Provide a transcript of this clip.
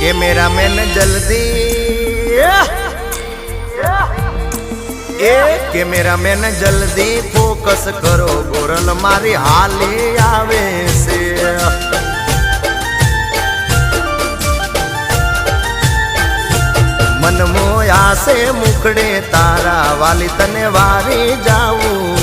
cameraman જલ્દી cameraman જલ્દી focus કરો ગોરલ મારી હાલી આવે છે મન મોયા છે મુખડે તારા વાલી તને વારી જાવું